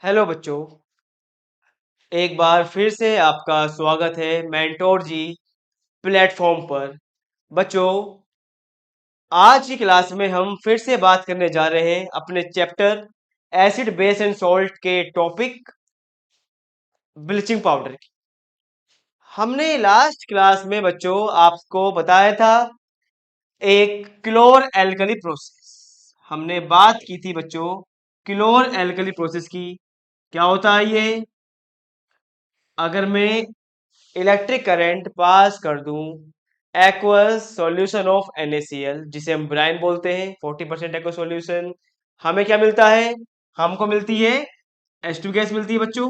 Hello बच्चों। एक बार फिर से आपका स्वागत है मेंटोर जी प्लेटफॉर्म पर। बच्चों, आज की क्लास में हम फिर से बात करने जा रहे हैं अपने chapter acid base and salt के टॉपिक ब्लीचिंग पाउडर की। हमने लास्ट क्लास में बच्चों आपको बताया था एक क्लोर एल्कली प्रोसेस। हमने बात की थी बच्चों क्लोर एल्कली प्रोसेस की। क्या होता है ये? अगर मैं इलेक्ट्रिक करंट पास कर दूं एक्वस सॉल्यूशन ऑफ NaCl, जिसे हम ब्राइन बोलते हैं, 40% एक्वस सॉल्यूशन, हमें क्या मिलता है? हमको मिलती है H2 गैस मिलती है बच्चों,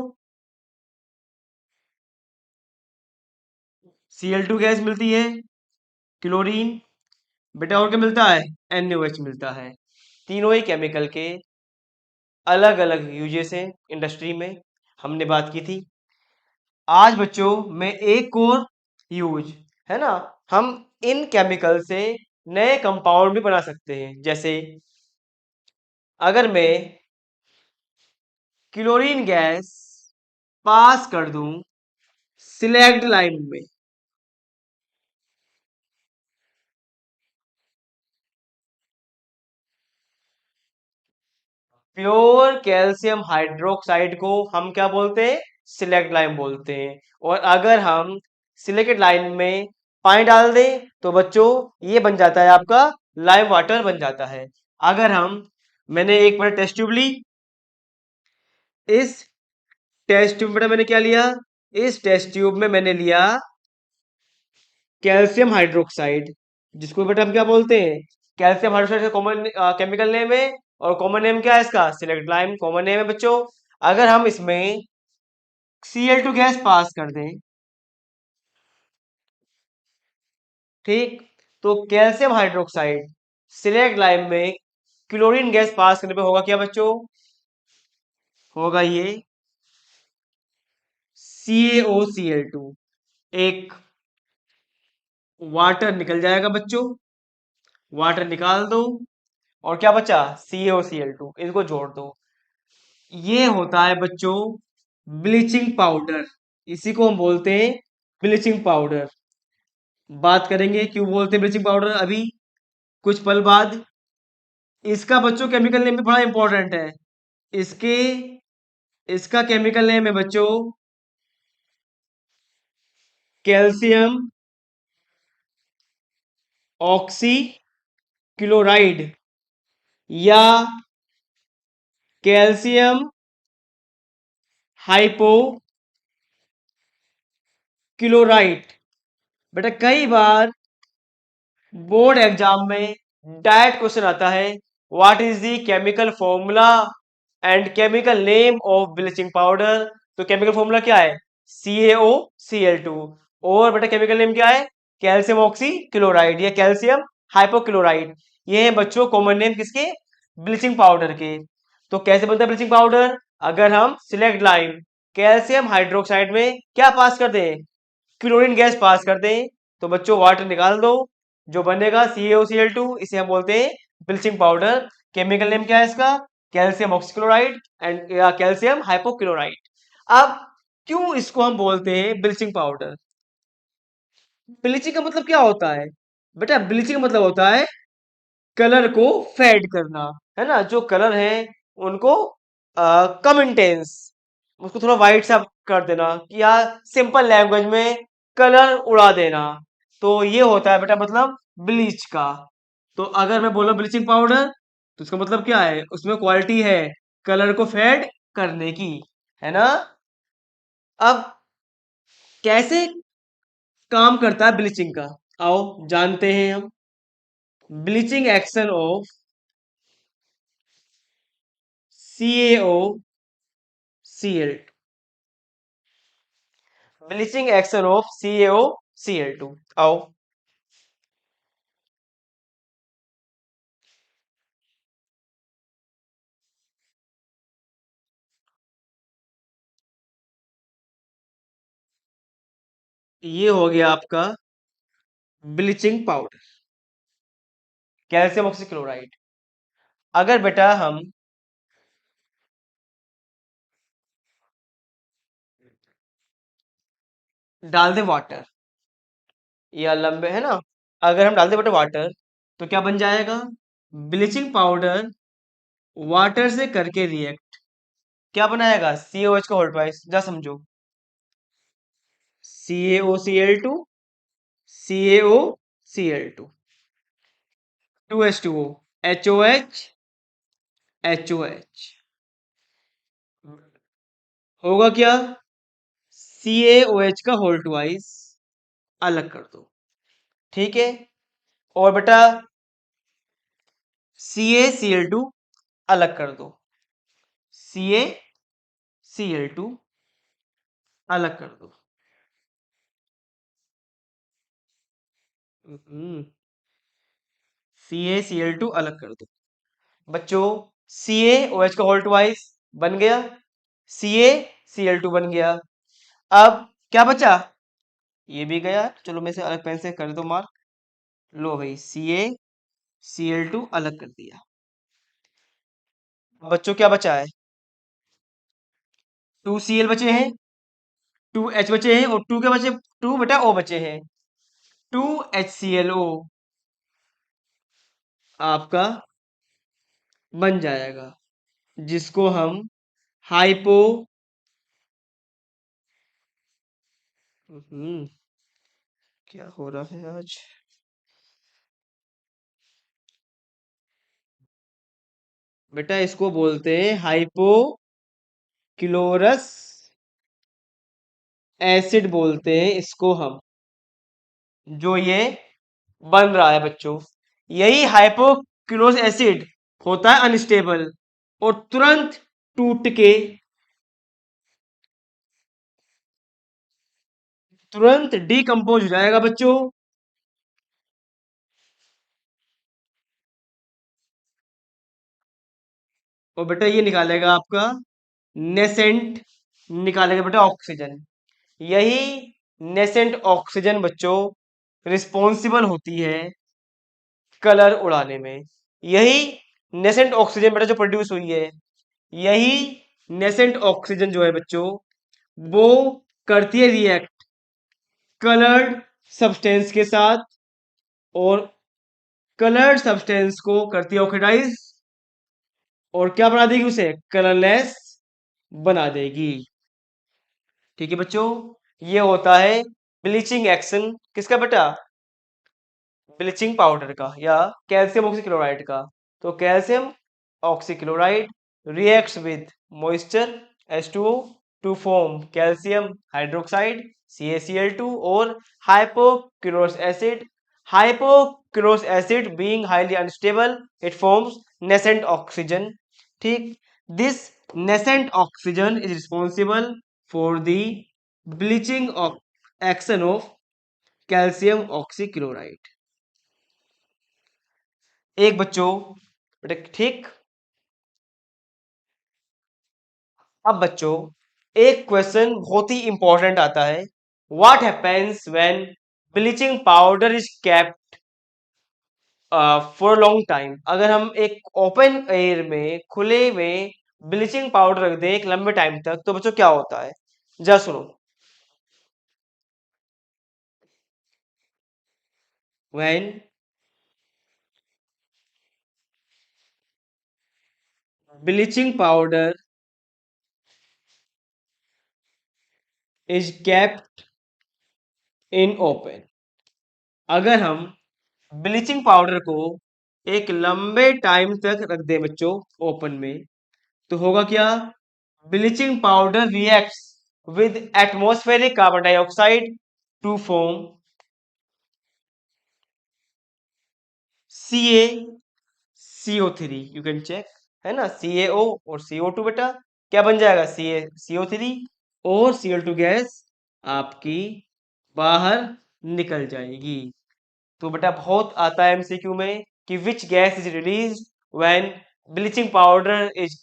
Cl2 गैस मिलती है, क्लोरीन, बेटा और क्या मिलता है? NaOH मिलता है। तीनों ही केमिकल के अलग अलग यूजेस हैं इंडस्ट्री में, हमने बात की थी। आज बच्चों में एक और यूज है ना, हम इन केमिकल से नए कंपाउंड भी बना सकते हैं। जैसे अगर मैं क्लोरीन गैस पास कर दूं सिलेक्ट लाइम में, प्योर कैल्शियम हाइड्रोक्साइड को हम क्या बोलते हैं? सिलेक्ट लाइम बोलते हैं। और अगर हम सिलेक्ट लाइम में पानी डाल दें तो बच्चों ये बन जाता है आपका लाइम वाटर बन जाता है। अगर हम मैंने एक मिनट टेस्ट ट्यूब ली, इस टेस्ट ट्यूब में मैंने क्या लिया? इस टेस्ट ट्यूब में मैंने लिया कैल्शियम हाइड्रोक्साइड, जिसको बेटा हम क्या बोलते हैं? कैल्शियम हाइड्रोक्साइड का कॉमन केमिकल नेम है। और कॉमन नेम क्या है इसका? सिलेक्ट लाइम कॉमन नेम है बच्चों। अगर हम इसमें Cl2 गैस पास कर दें, ठीक, तो कैल्शियम हाइड्रोक्साइड सिलेक्ट लाइम में क्लोरीन गैस पास करने पे होगा क्या बच्चों? होगा ये CaOCl2, एक वाटर निकल जाएगा बच्चों, वाटर निकाल दो और क्या बचा? CaOCl2, इनको जोड़ दो। ये होता है बच्चों ब्लीचिंग पाउडर। इसी को हम बोलते हैं ब्लीचिंग पाउडर। बात करेंगे क्यों बोलते हैं ब्लीचिंग पाउडर अभी कुछ पल बाद। इसका बच्चों केमिकल नेम भी बड़ा इंपॉर्टेंट है। इसके इसका केमिकल नेम है बच्चों कैल्शियम ऑक्सी क्लोराइड या कैल्शियम हाइपो क्लोराइड। बेटा कई बार बोर्ड एग्जाम में डायरेक्ट क्वेश्चन आता है, what is the chemical formula and chemical name of bleaching powder. तो केमिकल फॉर्मूला क्या है? CaOCl2। और बेटा केमिकल नेम क्या है? कैल्शियम ऑक्सी क्लोराइड या कैल्शियम हाइपोक्लोराइड। ये है बच्चों कॉमन नेम किसके? ब्लीचिंग पाउडर के। तो कैसे बनता है ब्लीचिंग पाउडर? अगर हम सिलेक्ट लाइम कैल्शियम हाइड्रोक्साइड में क्या पास कर दें? क्लोरीन गैस पास कर दें, तो बच्चों वाटर निकाल दो, जो बनेगा CaOCl2, इसे हम बोलते हैं ब्लीचिंग पाउडर। केमिकल नेम क्या है इसका? कैल्शियम ऑक्सीक्लोराइड एंड या कैल्शियम हाइपोक्लोराइड। अब क्यों इसको हम बोलते हैं ब्लीचिंग पाउडर? ब्लीचिंग का मतलब क्या होता है? बेटा ब्लीचिंग का मतलब होता है कलर को फेड करना, है ना। जो कलर है उनको कम इंटेंस, उसको थोड़ा वाइट सा कर देना, या सिंपल लैंग्वेज में कलर उड़ा देना। तो ये होता है बेटा मतलब ब्लीच का। तो अगर मैं बोला ब्लीचिंग पाउडर, तो उसका मतलब क्या है? उसमें क्वालिटी है कलर को फेड करने की, है ना। अब कैसे काम करता है ब्लीचिंग का, आओ जानते हैं हम। Bleaching action of CaOCl, bleaching action of CaOCl2। आओ, ये हो गया आपका ब्लीचिंग पाउडर कैल्शियम ऑक्सीक्लोराइड। अगर बेटा हम डाल दे वाटर, या लंबे है ना, अगर हम डाल दे वाटर वाटर तो क्या बन जाएगा? ब्लीचिंग पाउडर वाटर से करके रिएक्ट क्या बनाएगा? CaOH का होल्ड ट्वाइस, जा समझो। CaOCl2, CaOCl2, 2H2O, HOH, HOH, होगा क्या? CaOH का होल्ड ट्वाइस अलग कर दो, ठीक है। और बेटा CaCl2 अलग कर दो, CaCl2 अलग कर दो। CaCl2 अलग कर दो बच्चों। CaOH का होल्ड ट्वाइस बन गया, CaCl2 बन गया। अब क्या बचा? ये भी गया, चलो मैं इसे अलग पेन से कर दो मार्क। लो भाई, CaCl2 अलग कर दिया। बच्चों क्या बचा है? 2Cl बचे हैं, 2H बचे हैं, और 2 के बचे, 2 बेटा O बचे हैं, 2HClO आपका बन जाएगा, जिसको हम हाइपो, हम्म, क्या हो रहा है आज? बेटा इसको बोलते हैं हाइपो क्लोरस एसिड, बोलते हैं इसको हम, जो ये बन रहा है बच्चों। यही हाइपोक्लोरस एसिड होता है अनस्टेबल, और तुरंत टूट के, तुरंत डिकम्पोज हो जाएगा बच्चों। और बेटा ये निकालेगा आपका नेसेंट, निकालेगा बेटा ऑक्सीजन। यही नेसेंट ऑक्सीजन बच्चों रिस्पॉन्सिबल होती है कलर उड़ाने में। यही नेसेंट ऑक्सीजन बेटा जो प्रोड्यूस हुई है, यही नेसेंट ऑक्सीजन जो है बच्चों, वो करती है रिएक्ट कलर्ड सब्सटेंस के साथ, और कलर्ड सब्सटेंस को करती है ऑक्सीडाइज, और क्या बना देगी? उसे कलरलेस बना देगी। ठीक है बच्चों, ये होता है ब्लीचिंग एक्शन किसका बेटा? ब्लीचिंग पाउडर का, या कैल्शियम ऑक्सीक्लोराइड का। तो calcium oxychloride reacts with moisture H2O to form calcium hydroxide CaCl2, और hypochlorous acid, hypochlorous acid being highly unstable it forms nascent oxygen. ठीक, this nascent oxygen is responsible for the bleaching of action of calcium oxychloride. एक बच्चों बेटा, ठीक। अब बच्चों एक question बहुत ही इंपॉर्टेंट आता है, what happens when bleaching powder is kept for long time? अगर हम एक ओपन एयर में, खुले में ब्लीचिंग पाउडर रख दें एक लंबे टाइम तक, तो बच्चों क्या होता है? जा सुनो। When bleaching powder is kept in open, अगर हम ब्लीचिंग पाउडर को एक लंबे टाइम तक रख दें बच्चों ओपन में, तो होगा क्या? Bleaching powder reacts with atmospheric carbon dioxide to form CaCO3, you can check, है ना, CaO और CO2 बेटा क्या बन जाएगा? CaCO3, और Cl2 गैस आपकी बाहर निकल जाएगी। तो बेटा बहुत आता है MCQ में कि which gas is release when bleaching powder is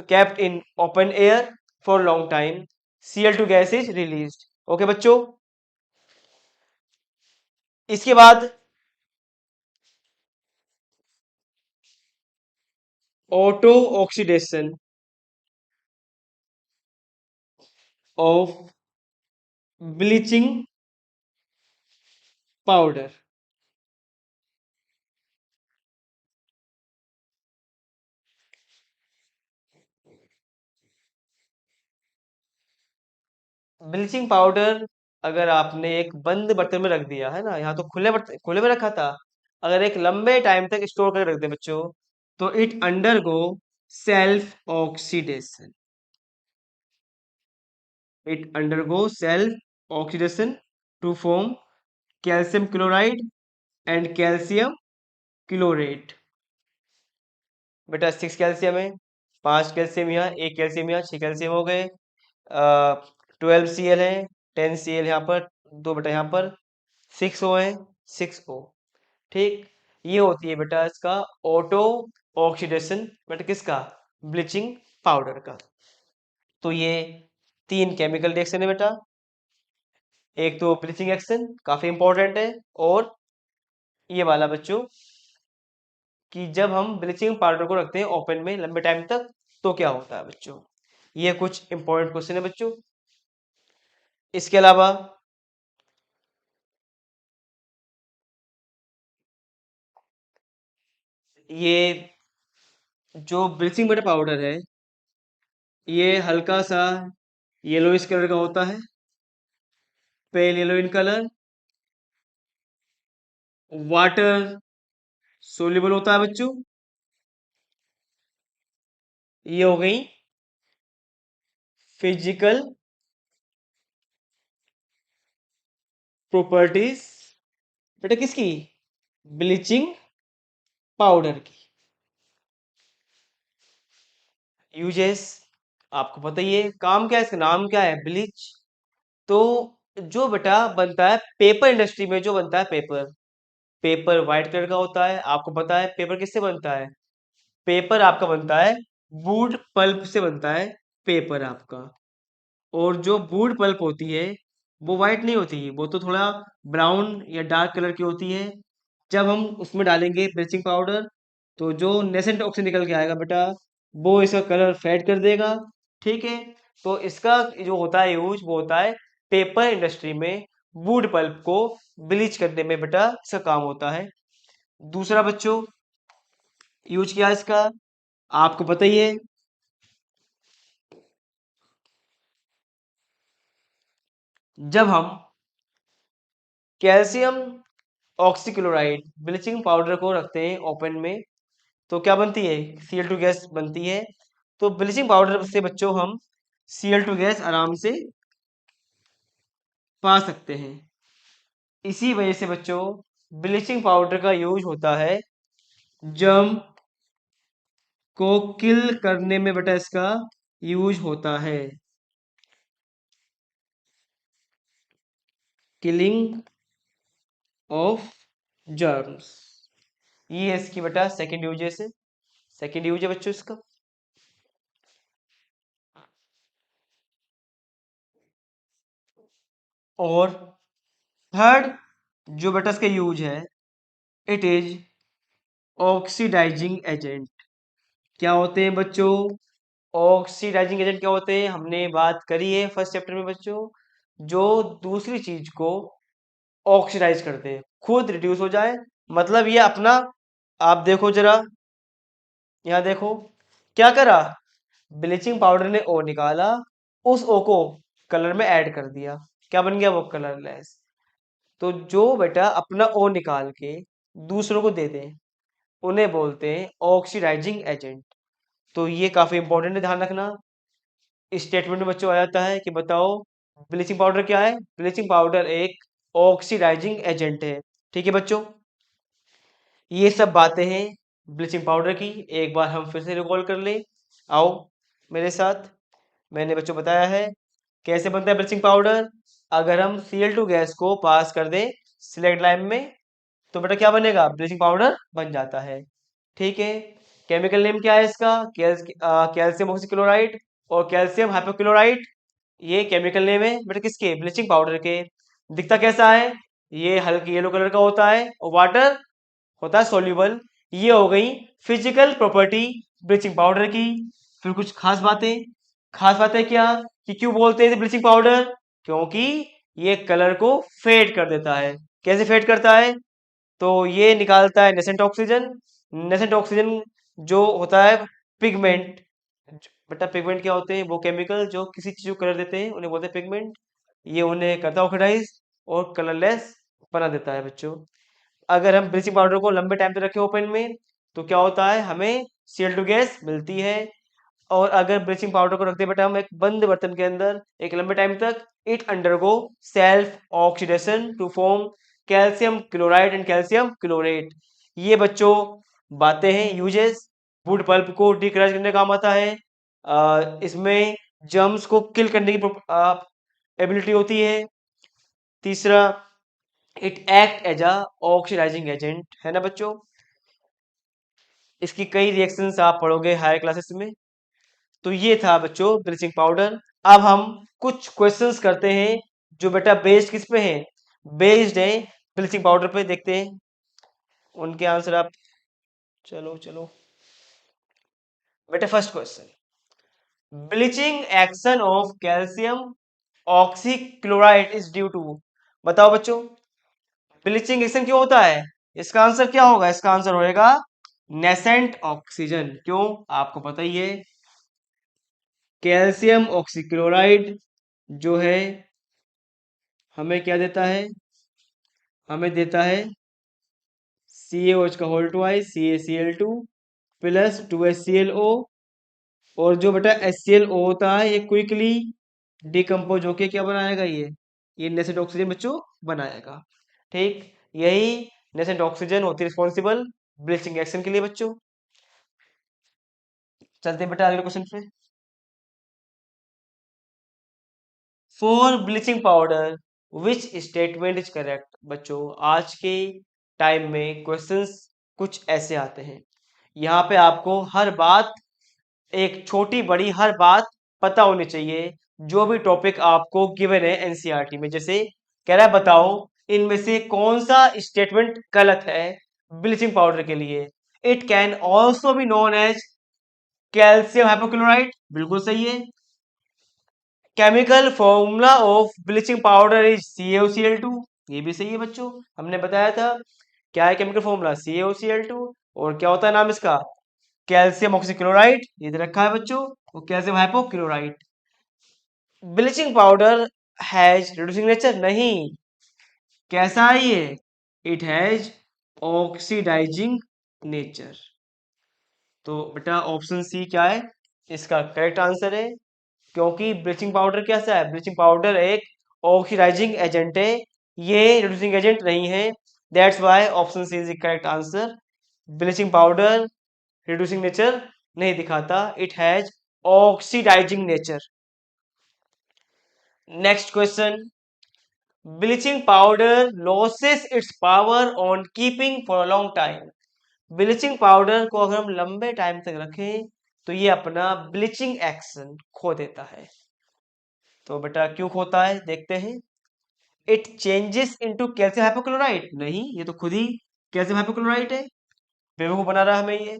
kept in open air for long time, Cl2 gas is released। Okay बच्चों, इसके बाद auto oxidation of bleaching powder. Bleaching powder अगर आपने एक बंद बर्तन में रख दिया है ना, यहाँ तो खुले बर्तन खुले में रखा था, अगर एक लंबे टाइम तक स्टोर करके रख दे बच्चों, तो it undergo self oxidation. It undergo self oxidation to form calcium chloride and calcium chlorate. बेटा 6 कैल्शियम है, 5 कैल्शियम यहाँ, 1 कैल्शियम यहाँ, 6 कैल्शियम हो गए। 12 Cl है, 10 Cl यहाँ पर, 2 बेटा यहाँ पर, 6 O है, 6 O। ठीक, ये होती है बेटा इसका ऑटो ऑक्सीडेशन, बेटा किसका? ब्लीचिंग पाउडर का। तो ये 3 केमिकल रिएक्शन है बेटा। एक तो ब्लीचिंग एक्शन काफी इंपॉर्टेंट है, और ये वाला बच्चों कि जब हम ब्लीचिंग पाउडर को रखते हैं ओपन में लंबे टाइम तक तो क्या होता है बच्चों। ये कुछ इंपॉर्टेंट क्वेश्चन है बच्चों। इसके अलावा ये जो ब्लीचिंग बेटा पाउडर है, ये हल्का सा येलोइश कलर का होता है, pale yellow in colour, water soluble होता है बच्चों। ये हो गई फिजिकल प्रॉपर्टीज बेटा किसकी? ब्लीचिंग पाउडर की। यूजेस आपको पता ही है, काम क्या है इसका, नाम क्या है, ब्लीच। तो जो बेटा बनता है पेपर इंडस्ट्री में, जो बनता है पेपर, पेपर व्हाइट कलर का होता है। आपको पता है पेपर किससे बनता है? पेपर आपका बनता है वुड पल्प से बनता है पेपर आपका। और जो वुड पल्प होती है वो व्हाइट नहीं होती, वो तो थोड़ा ब्राउन या डार्क कलर की होती है। जब हम उसमें डालेंगे ब्लीचिंग पाउडर, तो जो नेसेंट ऑक्सीजन निकल के आएगा बेटा, वो इसका कलर फेड कर देगा। ठीक है, तो इसका जो होता है यूज, वो होता है पेपर इंडस्ट्री में वुड पल्प को ब्लीच करने में बेटा इसका काम होता है। दूसरा बच्चों यूज किया इसका, आपको पता ही है, जब हम कैल्शियम ऑक्सीक्लोराइड ब्लीचिंग पाउडर को रखते हैं ओपन में, तो क्या बनती है? Cl2 गैस बनती है। तो ब्लीचिंग पाउडर से बच्चों हम Cl2 गैस आराम से पा सकते हैं। इसी वजह से बच्चों ब्लीचिंग पाउडर का यूज होता है जर्म को किल करने में बेटा, इसका यूज होता है किलिंग ऑफ जर्म्स। ये है इसकी बेटा सेकंड यूज है, सेकंड यूज है बच्चों इसका। और थर्ड जो बेटा इसका यूज है, इट इज ऑक्सीडाइजिंग एजेंट। क्या होते हैं बच्चों? ऑक्सीडाइजिंग एजेंट क्या होते हैं, हमने बात करी है फर्स्ट चैप्टर में बच्चों। जो दूसरी चीज को ऑक्सीडाइज करते हैं, खुद रिड्यूस हो जाए, मतलब ये अपना, आप देखो जरा, यहाँ देखो क्या करा, ब्लीचिंग पाउडर ने ओ निकाला, उस ओ को कलर में ऐड कर दिया, क्या बन गया वो? कलरलेस। तो जो बेटा अपना ओ निकाल के दूसरों को दे दें, उन्हें बोलते हैं ऑक्सीडाइजिंग एजेंट। तो ये काफी इंपॉर्टेंट है, ध्यान रखना। स्टेटमेंट में बच्चों आ जाता है कि बताओ ब्लीचिंग पाउडर क्या है? ब्लीचिंग पाउडर एक ऑक्सीडाइजिंग एजेंट है। ठीक है बच्चों, ये सब बातें हैं ब्लीचिंग पाउडर की, एक बार हम फिर से रिकॉल कर ले। आओ मेरे साथ। मैंने बच्चों बताया है कैसे बनता है ब्लीचिंग पाउडर। अगर हम Cl2 गैस को पास कर दें सिलेक्ट लाइन में, तो बेटा क्या बनेगा? ब्लीचिंग पाउडर बन जाता है। ठीक है, केमिकल नेम क्या है इसका? कैल्शियम ऑक्सीक्लोराइड और कैल्शियम हाइपोक्लोराइड। ये केमिकल नेम है बेटा किसके? ब्लीचिंग पाउडर के। दिखता कैसा है? ये हल्के येलो कलर का होता है और वाटर होता है सॉल्युबल। ये हो गई फिजिकल प्रॉपर्टी ब्लीचिंग पाउडर की। फिर कुछ खास बातें, खास बातें क्या, कि क्यों बोलते हैं ब्लीचिंग पाउडर? क्योंकि ये कलर को फेड कर देता है। कैसे फेड करता है? तो ये निकालता है नेसेंट ऑक्सीजन। नेसेंट ऑक्सीजन जो होता है पिगमेंट। बेटा पिगमेंट क्या होते हैं? वो केमिकल जो किसी चीज को कलर देते हैं उन्हें बोलते हैं पिगमेंट। ये उन्हें करता है ऑक्सीडाइज और कलरलेस बना देता है बच्चों। अगर हम ब्लीचिंग पाउडर को लंबे टाइम तक रखें ओपन में तो क्या होता है? हमें CO2 गैस मिलती है। और अगर ब्लीचिंग पाउडर को रख दे बेटा हम एक बंद बर्तन के अंदर एक लंबे टाइम तक, it undergo self oxidation to form calcium chloride and calcium chlorate. ये बच्चों बातें हैं, यूजेस। वुड पल्प को डिकलर करने का काम आता है। इसमें जर्म्स को किल करने की एबिलिटी होती है। तीसरा, it act as a oxidising agent, है ना बच्चों। इसकी कई रिएक्शंस आप पढ़ोगे हायर क्लासेस में। तो ये था बच्चों ब्लीचिंग पाउडर। अब हम कुछ क्वेश्चंस करते हैं जो बेटा बेस्ड किस पे हैं? बेस्ड है ब्लीचिंग पाउडर पे। देखते हैं उनके आंसर आप। चलो चलो बेटा, first question, bleaching action of calcium oxychloride is due to. बताओ बच्चों, ब्लीचिंग एक्शन क्यों होता है? इसका आंसर क्या होगा? इसका आंसर होएगा नेसेंट ऑक्सीजन। क्यों? आपको पता ही है, कैल्शियम ऑक्सीक्लोराइड जो है हमें क्या देता है? हमें देता है CaOH का whole twice CaCl2 plus 2HClO। और जो बेटा HClO होता है ये क्विकली डिकम्पोज होके क्या बनाएगा? ये नेसेंट ऑक्सीजन बच्चों बनाएगा। ठीक, यही नेसेंट ऑक्सीजन होती है रिस्पॉन्सिबल ब्लीचिंग एक्शन के लिए बच्चों। चलते हैं बेटा अगले क्वेश्चन पे। For bleaching powder which statement is correct. बच्चों आज के टाइम में क्वेश्चंस कुछ ऐसे आते हैं, यहाँ पे आपको हर बात, एक छोटी बड़ी हर बात पता होनी चाहिए। जो भी टॉपिक आपको गिवन है एनसीईआरटी में, जैसे कह रहा है बताओ इनमें से कौन सा स्टेटमेंट गलत है ब्लीचिंग पाउडर के लिए। It can also be known as calcium hypochloride, बिल्कुल सही है। Chemical formula of bleaching powder is CaOCl2, ये भी सही है बच्चों। हमने बताया था क्या है केमिकल फॉर्मूला, CaOCl2। और क्या होता है नाम इसका? कैल्शियम ऑक्सीक्लोराइड, ये दे रखा है बच्चों। और calcium hypochloride. Bleaching powder has reducing nature, नहीं। कैसा है ये? It has oxidising nature. तो बेटा ऑप्शन सी क्या है इसका करेक्ट आंसर है। क्योंकि ब्लीचिंग पाउडर कैसा है? ब्लीचिंग पाउडर एक ऑक्सीडाइजिंग एजेंट है, ये रिड्यूसिंग एजेंट नहीं है। That's why option C is the correct answer. Bleaching powder reducing nature नहीं दिखाता, it has oxidising nature. Next question, bleaching powder loses its power on keeping for a long time. Bleaching powder को अगर हम लंबे time तक रखें तो ये अपना ब्लीचिंग एक्शन खो देता है। तो बेटा क्यों खोता है देखते हैं। It changes into calcium hypochloride, नहीं, ये तो खुद ही कैल्शियम हाइपोक्लोराइड है, बेवकूफ बना रहा है हमें ये।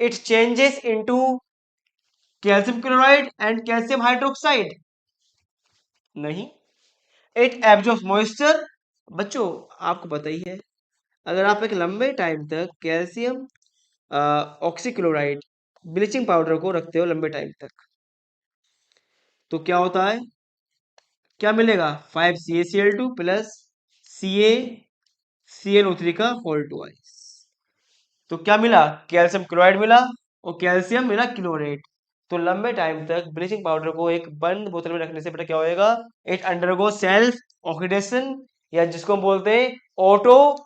It changes into calcium chloride and calcium hydroxide, नहीं। इट एब्जॉर्ब्स मॉइस्चर, बच्चों आपको पता ही है, अगर आप एक लंबे टाइम तक कैल्शियम ऑक्सीक्लोराइड ब्लीचिंग पाउडर को रखते हो लंबे टाइम तक तो क्या होता है? क्या मिलेगा? 5CaCl2 प्लस CaClO3 का होल ट्वाइस। तो क्या मिला? कैल्शियम क्लोराइड मिला और कैल्शियम मिला क्लोरेट। तो लंबे टाइम तक ब्लीचिंग पाउडर को एक बंद बोतल में रखने से बेटा क्या होएगा? इट अंडरगो सेल्फ ऑक्सीडेशन, या जिसको हम बोलते हैं ऑटो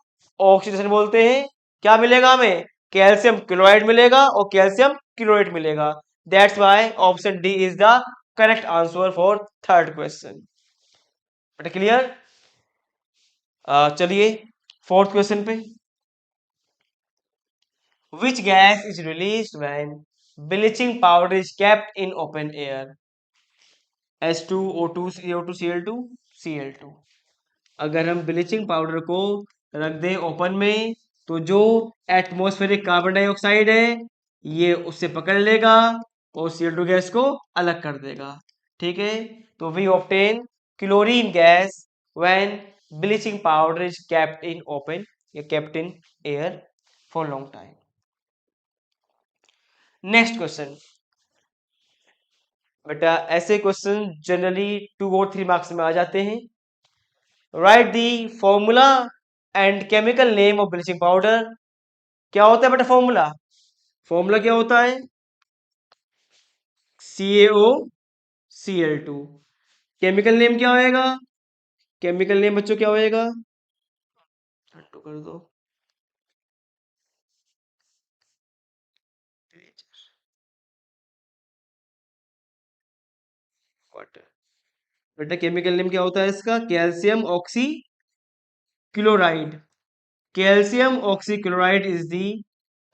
ऑक्सीडेशन बोलते हैं। क्या मिलेगा हमें? कैल्शियम क्लोराइड मिलेगा और कैल्शियम क्लोरेट मिलेगा। That's why option D is the correct answer for third question. बेटा क्लियर? चलिए फोर्थ क्वेश्चन पे। Which gas is released when bleaching powder is kept in open air? H2, O2, CO2, Cl2, Cl2। अगर हम bleaching powder को रख दें open में तो जो एटमॉस्फेरिक कार्बन डाइऑक्साइड है ये उससे पकड़ लेगा और CO2 गैस को अलग कर देगा। ठीक है, तो we obtain chlorine gas when bleaching powder is kept in open या kept in air for long time. Next question बेटा, ऐसे क्वेश्चन जनरली 2 और 3 मार्क्स में आ जाते हैं. Right the formula and chemical name of bleaching powder. क्या होता है बेटा फॉर्मूला? फॉर्मूला क्या होता है? CaOCl2. केमिकल नेम क्या होएगा? केमिकल नेम बच्चों क्या होएगा? तो कर दो. वाटर. बेटा केमिकल नेम क्या होता है इसका? Calcium oxy chloride. Calcium oxy chloride is the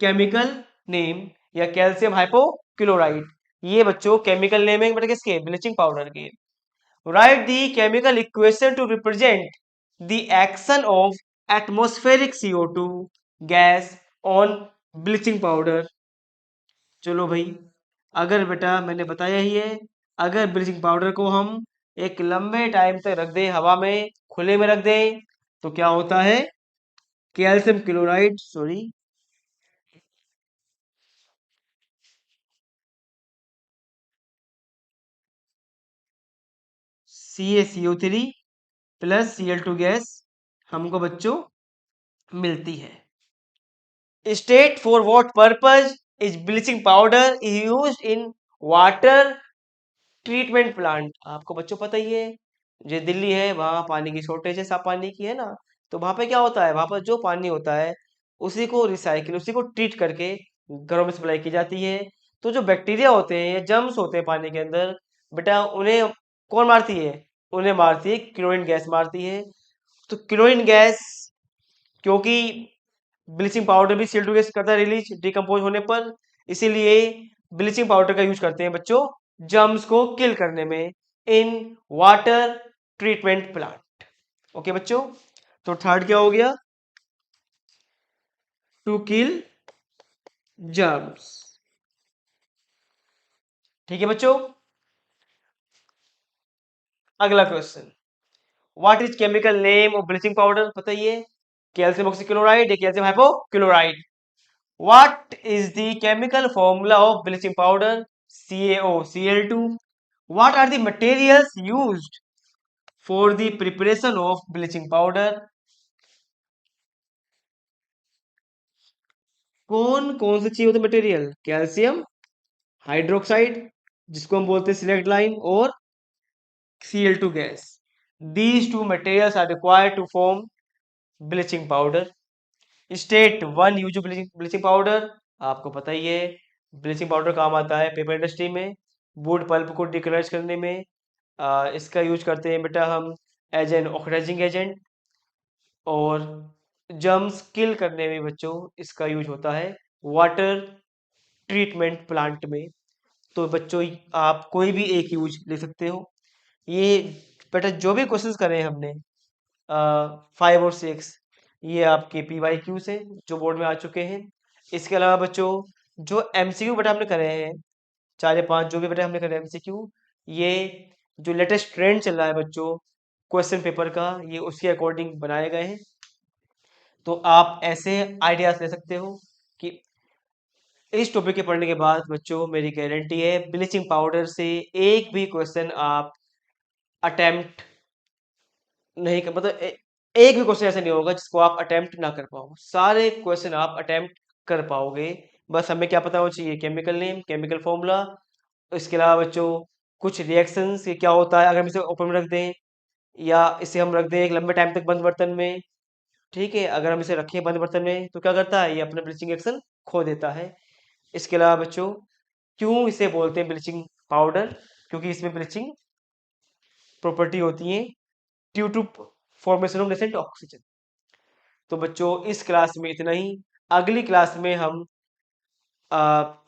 chemical name या कैल्शियम हाइपोक्लोराइड. ये बच्चों केमिकल नेम है बेटा किसके? ब्लीचिंग पाउडर के. Right the chemical equation two represent the action of atmospheric CO2 gas on bleaching powder. चलो भाई, अगर बेटा मैंने बताया ही है, अगर ब्लीचिंग पाउडर को हम एक लंबे टाइम तक रख दें, हवा में खुले में रख दें, तो क्या होता है? Calcium chloride, sorry, CaCO3 plus Cl2 gas हमको बच्चों मिलती है. State for what purpose is bleaching powder is used in water treatment plant. आपको बच्चों पता ही है, जो दिल्ली है वहां पानी की शॉर्टेज है, साफ पानी की है ना. तो वहां पे क्या होता है? वहां पर जो पानी होता है उसी को रिसाइकिल, उसी को ट्रीट करके घरों में सप्लाई की जाती है. तो जो बैक्टीरिया होते हैं या जर्म्स होते हैं पानी के अंदर, बेटा उन्हें कौन मारती है? उन्हें मारती है क्लोरीन गैस मारती है. तो क्लोरीन गैस, क्योंकि ब्लीचिंग पाउडर भी CO2 गैस करता है रिलीज डिकम्पोज होने पर, इसीलिए ब्लीचिंग पाउडर का यूज करते हैं बच्चों जर्म्स को किल करने में in water treatment plant. Okay बच्चों, तो थर्ड क्या हो गया? To kill germs. ठीक है बच्चों. अगला क्वेश्चन, what is chemical name of bleaching powder? बताइए. कैल्शियम ऑक्सीक्लोराइड या calcium hypochloride. What is the chemical formula of bleaching powder? CaOCl2. What are the materials used for the preparation of bleaching powder? कौन कौन से चाहिए होते material? Calcium hydroxide, जिसको हम बोलते हैं सिलेक्ट लाइन, और Cl2 gas. These two materials are required to form bleaching powder. State one use bleaching powder. आपको पता ही है ब्लीचिंग पाउडर काम आता है पेपर इंडस्ट्री में, वुड पल्प को डिकलर्स करने में. इसका यूज करते हैं बेटा हम एज एन ऑक्सीडाइजिंग एजेंट, और जर्म्स किल करने में बच्चों इसका यूज होता है वाटर ट्रीटमेंट प्लांट में. तो बच्चों आप कोई भी एक यूज ले सकते हो. ये बेटा जो भी क्वेश्चंस करे हमने 5 और 6, ये आपके PYQ से जो बोर्ड में आ चुके हैं. इसके अलावा बच्चों जो MCQ बेटा हमने करे हैं 4 या 5, जो भी बेटा हमने करे MCQ, ये जो लेटेस्ट ट्रेंड चल रहा है बच्चों क्वेश्चन पेपर का, ये उसके अकॉर्डिंग बनाए गए हैं. तो आप ऐसे आइडियाज ले सकते हो कि इस टॉपिक के पढ़ने के बाद बच्चों मेरी गारंटी है ब्लीचिंग पाउडर से एक भी क्वेश्चन आप अटेम्प्ट नहीं कर, मतलब एक भी क्वेश्चन ऐसा नहीं होगा जिसको आप अटेम्प्ट ना कर पाओ. सारे क्वेश्चन आप अटेम्प्ट कर पाओगे. बस हमें क्या पता होना चाहिए? Chemical name, chemical formula. इसके अलावा बच्चों कुछ रिएक्शंस, ये क्या होता है अगर हम इसे ओपन में रख दें, या इसे हम रख दें एक लंबे टाइम तक बंद बर्तन में. ठीक है, अगर हम इसे रखें बंद बर्तन में तो क्या करता है? ये अपना ब्लीचिंग एक्शन खो देता है. इसके अलावा बच्चों क्यों इसे बोलते हैं ब्लीचिंग पाउडर? क्योंकि इसमें ब्लीचिंग प्रॉपर्टी होती है due to formation of nascent oxygen. तो बच्चों इस क्लास में इतना ही. अगली क्लास में हम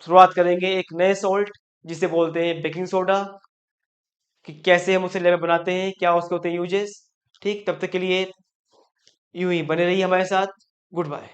शुरुआत करेंगे एक नए सॉल्ट जिसे बोलते हैं बेकिंग सोडा, कि कैसे हम उसे लैब में बनाते हैं, क्या उसके होते हैं यूजेस. ठीक, तब तक के लिए यूं ही बने रहिए हमारे साथ. Good bye.